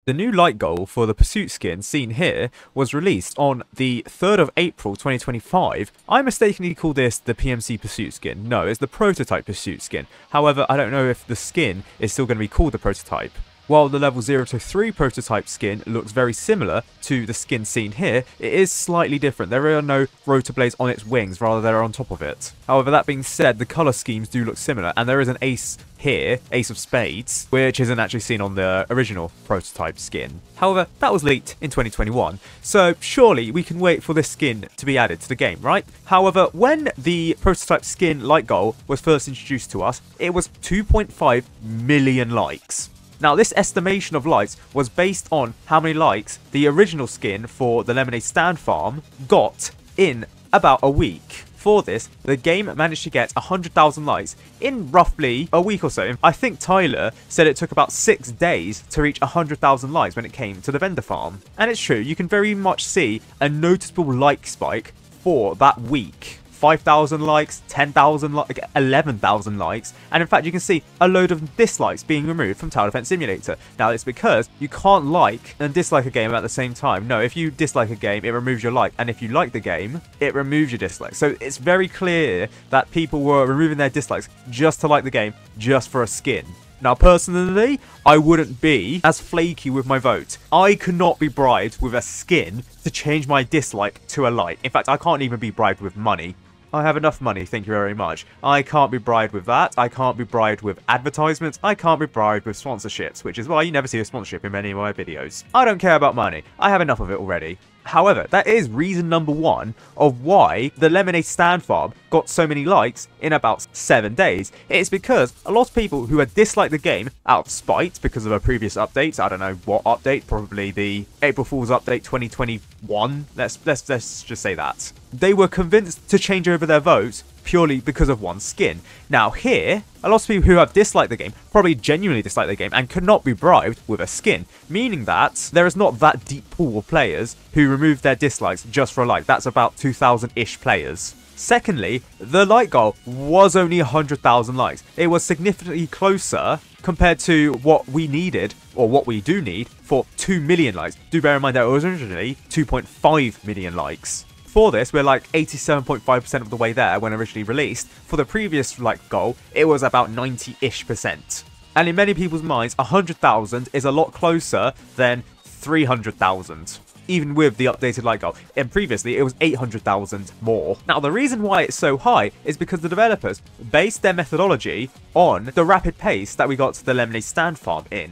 The new light goal for the Pursuit skin seen here was released on the 3rd of April 2025. I mistakenly called this the PMC Pursuit skin. No, it's the prototype Pursuit skin. However, I don't know if the skin is still going to be called the prototype. While the level 0 to 3 prototype skin looks very similar to the skin seen here, it is slightly different. There are no rotor blades on its wings, rather they're on top of it. However, that being said, the colour schemes do look similar, and there is an ace here, Ace of Spades, which isn't actually seen on the original prototype skin. However, that was leaked in 2021, so surely we can wait for this skin to be added to the game, right? However, when the prototype skin light goal was first introduced to us, it was 2.5 million likes. Now, this estimation of likes was based on how many likes the original skin for the Lemonade Stand Farm got in about a week. For this, the game managed to get 100,000 likes in roughly a week or so. I think Tyler said it took about 6 days to reach 100,000 likes when it came to the vendor farm. And it's true, you can very much see a noticeable like spike for that week. 5,000 likes, 10,000 likes, 11,000 likes, and in fact you can see a load of dislikes being removed from Tower Defense Simulator. Now it's because you can't like and dislike a game at the same time. No, if you dislike a game, it removes your like, and if you like the game, it removes your dislike. So it's very clear that people were removing their dislikes just to like the game, just for a skin. Now, personally, I wouldn't be as flaky with my vote. I cannot be bribed with a skin to change my dislike to a like. In fact, I can't even be bribed with money. I have enough money, thank you very much. I can't be bribed with that. I can't be bribed with advertisements. I can't be bribed with sponsorships, which is why you never see a sponsorship in many of my videos. I don't care about money. I have enough of it already. However, that is reason number one of why the Lemonade Stand Farm got so many likes in about 7 days. It is because a lot of people who had disliked the game out of spite because of a previous update, I don't know what update, probably the April Fool's update 2021, let's just say that. They were convinced to change over their votes purely because of one skin. Now here, a lot of people who have disliked the game probably genuinely dislike the game and could not be bribed with a skin, meaning that there is not that deep pool of players who remove their dislikes just for a like. That's about 2,000-ish players. Secondly, the like goal was only 100,000 likes. It was significantly closer compared to what we needed, or what we do need, for 2 million likes. Do bear in mind that it was originally 2.5 million likes. For this, we're like 87.5% of the way there when originally released. For the previous like goal, it was about 90-ish%. And in many people's minds, 100,000 is a lot closer than 300,000. Even with the updated light goal. And previously, it was 800,000 more. Now, the reason why it's so high is because the developers based their methodology on the rapid pace that we got to the Lemonade Stand Farm in.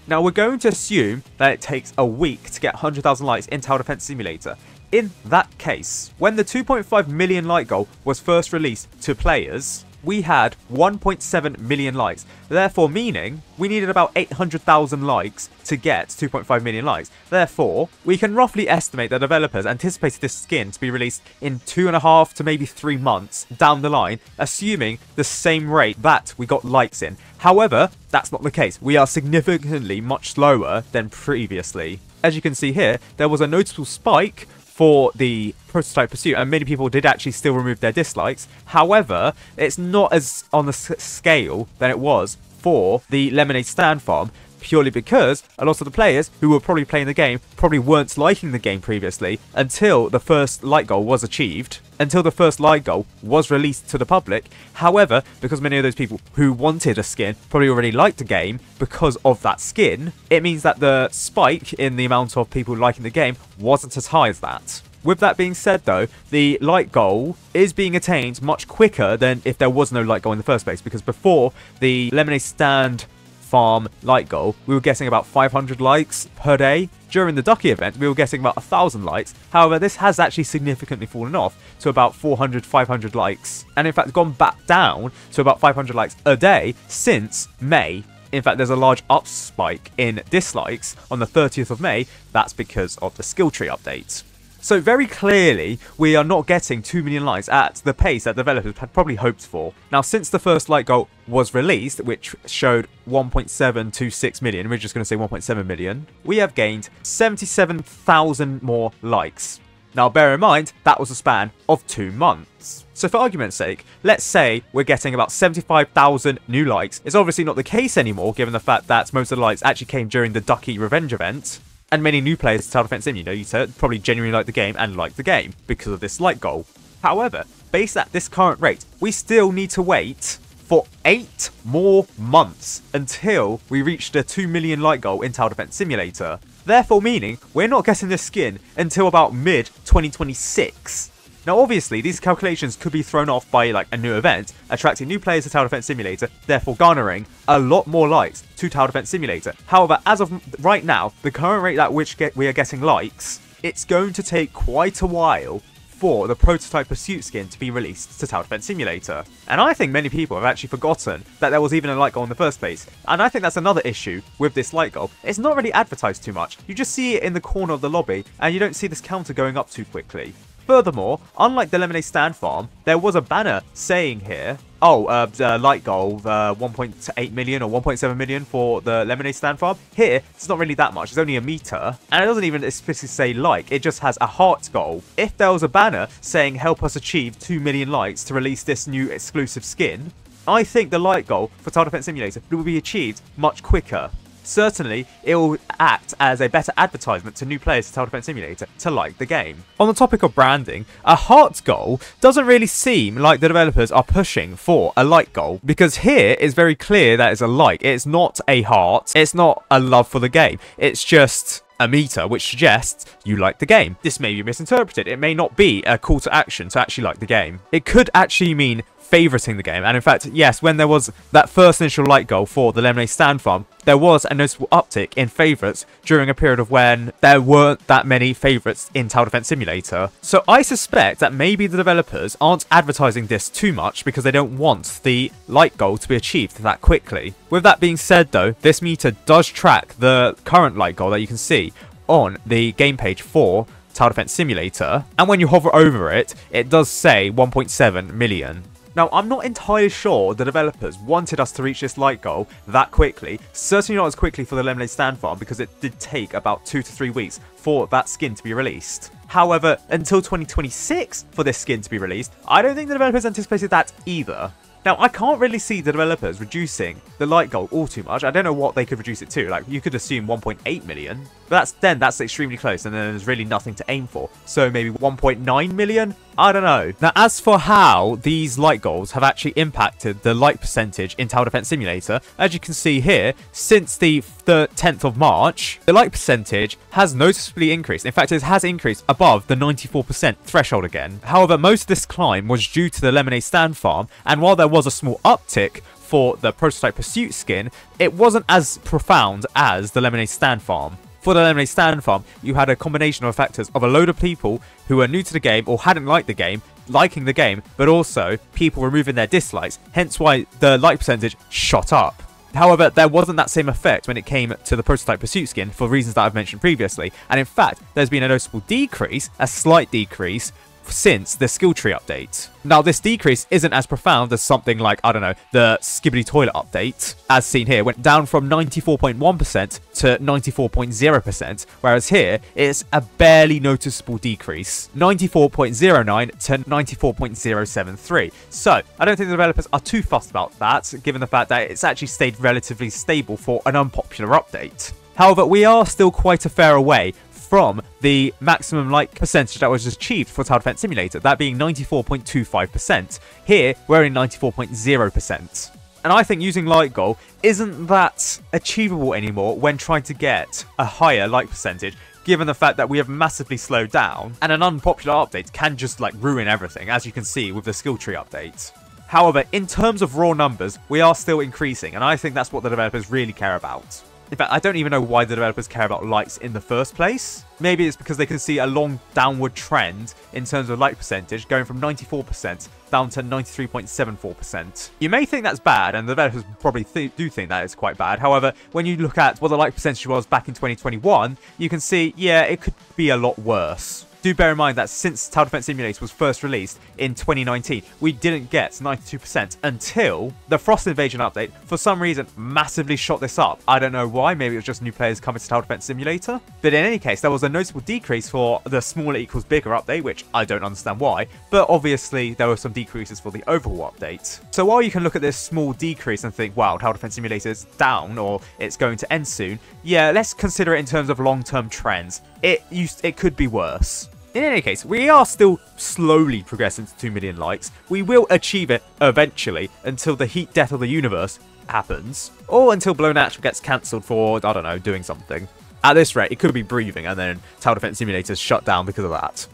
Now, we're going to assume that it takes a week to get 100,000 likes in Tower Defense Simulator. In that case, when the 2.5 million like goal was first released to players, we had 1.7 million likes, therefore meaning we needed about 800,000 likes to get 2.5 million likes. Therefore, we can roughly estimate that developers anticipated this skin to be released in 2.5 to maybe 3 months down the line, assuming the same rate that we got likes in. However, that's not the case. We are significantly much slower than previously. As you can see here, there was a noticeable spike for the prototype Pursuit, and many people did actually still remove their dislikes. However, it's not as on the scale than it was for the Lemonade Stand Farm, purely because a lot of the players who were probably playing the game probably weren't liking the game previously until the first light goal was achieved, until the first light goal was released to the public. However, because many of those people who wanted a skin probably already liked the game because of that skin, it means that the spike in the amount of people liking the game wasn't as high as that. With that being said though, the light goal is being attained much quicker than if there was no light goal in the first place, because before the Lemonade Stand Farm light goal, we were getting about 500 likes per day. During the Ducky event, we were getting about 1,000 likes. However, this has actually significantly fallen off to about 400, 500 likes. And in fact, gone back down to about 500 likes a day since May. In fact, there's a large up spike in dislikes on the 30th of May. That's because of the skill tree update. So very clearly, we are not getting 2 million likes at the pace that developers had probably hoped for. Now, since the first light goal was released, which showed 1.726 million, we're just going to say 1.7 million, we have gained 77,000 more likes. Now bear in mind, that was a span of 2 months. So for argument's sake, let's say we're getting about 75,000 new likes. It's obviously not the case anymore, given the fact that most of the likes actually came during the WIKI Revenge event. And many new players to Tower Defense Simulator probably genuinely like the game and like the game because of this like goal. However, based at this current rate, we still need to wait for 8 more months until we reach the 2 million like goal in Tower Defense Simulator. Therefore meaning, we're not getting this skin until about mid-2026. Now obviously, these calculations could be thrown off by like a new event, attracting new players to Tower Defense Simulator, therefore garnering a lot more likes to Tower Defense Simulator. However, as of right now, the current rate at which we are getting likes, it's going to take quite a while for the prototype Pursuit skin to be released to Tower Defense Simulator. And I think many people have actually forgotten that there was even a like goal in the first place. And I think that's another issue with this like goal. It's not really advertised too much. You just see it in the corner of the lobby, and you don't see this counter going up too quickly. Furthermore, unlike the Lemonade Stand Farm, there was a banner saying here, light goal, 1.8 million or 1.7 million for the Lemonade Stand Farm. Here, it's not really that much. It's only a meter. And it doesn't even explicitly say like. It just has a heart goal. If there was a banner saying help us achieve 2 million likes to release this new exclusive skin, I think the like goal for Tower Defense Simulator will be achieved much quicker. Certainly, it will act as a better advertisement to new players to Tower Defense Simulator to like the game. On the topic of branding, a heart goal doesn't really seem like the developers are pushing for a like goal, because here it's very clear that it's a like. It's not a heart, it's not a love for the game, it's just a meter which suggests you like the game. This may be misinterpreted. It may not be a call to action to actually like the game. It could actually mean favoriting the game. And in fact, yes, when there was that first initial like goal for the Lemonade Stand Farm, there was a noticeable uptick in favorites during a period of when there weren't that many favorites in Tower Defense Simulator. So I suspect that maybe the developers aren't advertising this too much because they don't want the like goal to be achieved that quickly. With that being said though, this meter does track the current like goal that you can see on the game page for Tower Defense Simulator, and when you hover over it, it does say 1.7 million. Now, I'm not entirely sure the developers wanted us to reach this like goal that quickly. Certainly not as quickly for the Lemonade Stand Farm, because it did take about 2 to 3 weeks for that skin to be released. However, until 2026 for this skin to be released, I don't think the developers anticipated that either. Now, I can't really see the developers reducing the like goal all too much. I don't know what they could reduce it to. Like, you could assume 1.8 million, but that's extremely close, and then there's really nothing to aim for. So maybe 1.9 million? I don't know. Now, as for how these like goals have actually impacted the like percentage in Tower Defense Simulator, as you can see here, since the 10th of March, the like percentage has noticeably increased. In fact, it has increased above the 94% threshold again. However, most of this climb was due to the Lemonade Stand Farm, and while there was a small uptick for the Prototype Pursuit skin, it wasn't as profound as the Lemonade Stand Farm. For the Lemonade Stand Farm, you had a combination of factors of a load of people who were new to the game or hadn't liked the game, liking the game, but also people removing their dislikes, hence why the like percentage shot up. However, there wasn't that same effect when it came to the Prototype Pursuit skin for reasons that I've mentioned previously, and in fact, there's been a noticeable decrease, a slight decrease, since the skill tree update. Now, this decrease isn't as profound as something like, I don't know, the Skibbity Toilet update, as seen here, went down from 94.1% to 94.0%, whereas here, it's a barely noticeable decrease, 94.09 to 94.073. So, I don't think the developers are too fussed about that, given the fact that it's actually stayed relatively stable for an unpopular update. However, we are still quite a fair away from the maximum like percentage that was achieved for Tower Defense Simulator, that being 94.25%. Here, we're in 94.0%. And I think using like goal isn't that achievable anymore when trying to get a higher like percentage, given the fact that we have massively slowed down, and an unpopular update can just like ruin everything, as you can see with the skill tree update. However, in terms of raw numbers, we are still increasing, and I think that's what the developers really care about. In fact, I don't even know why the developers care about likes in the first place. Maybe it's because they can see a long downward trend in terms of like percentage, going from 94% down to 93.74%. You may think that's bad, and the developers probably do think that is quite bad. However, when you look at what the like percentage was back in 2021, you can see, yeah, it could be a lot worse. Do bear in mind that since Tower Defense Simulator was first released in 2019, we didn't get 92% until the Frost Invasion update, for some reason, massively shot this up. I don't know why, maybe it was just new players coming to Tower Defense Simulator. But in any case, there was a noticeable decrease for the smaller equals bigger update, which I don't understand why, but obviously there were some decreases for the overall update. So while you can look at this small decrease and think, wow, Tower Defense Simulator is down or it's going to end soon, yeah, let's consider it in terms of long-term trends. It could be worse. In any case, we are still slowly progressing to 2 million likes. We will achieve it eventually until the heat death of the universe happens, or until Blow Natural gets cancelled for, I don't know, doing something. At this rate, it could be breathing and then Tower Defense Simulator's shut down because of that.